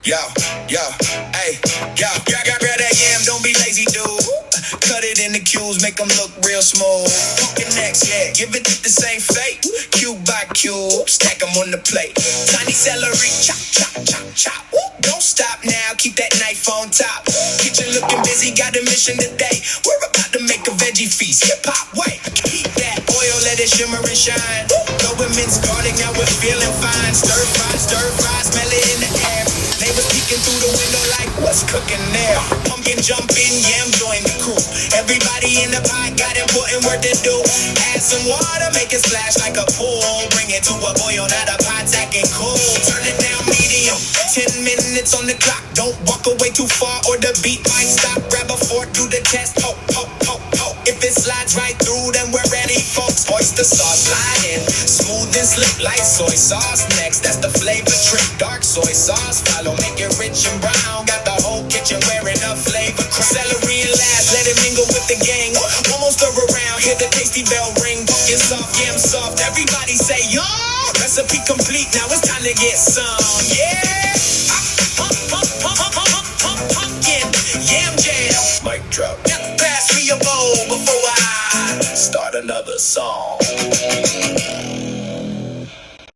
Yo, yo, hey, yo, grab that yam, don't be lazy, dude. Cut it in the cubes, make them look real smooth. Pumpkin next, yeah, give it the same fate. Cube by cube, stack them on the plate. Tiny celery, chop, chop, chop, chop. Woo. Don't stop now, keep that knife on top. Kitchen looking busy, got a mission today. We're about to make a veggie feast, hip hop, wait. Keep that oil, let it shimmer and shine. Go with mince garlic, now we're feeling fine. Stir fry, smell it in the air. Neighbors peeking through the window like, what's cooking there? Pumpkin jump in, yam join the crew. Everybody in the pot got important work to do. Add some water, make it splash like a pool. Bring it to a boil, now the pot's acting cool. Turn it down medium, 10 minutes on the clock. Don't walk away too far or the beat might stop. Grab a fork, do the test, poke, poke, poke, poke. If it slides right through, then we're ready, folks. Oyster sauce sliding, smooth and slick like soy sauce. Next, that's the flavor trick. Dark soy sauce, follow, make it rich and brown. Got the whole kitchen wearing a flavor crown. Celery and last, let it mingle with the gang. Almost stir around, hear the tasty bell ring. Pumpkin soft, yam soft, everybody say yo. Recipe complete, now it's time to get some. Yeah, pumpkin, yam jam. Mic drop. Pass me a bowl before I start another song.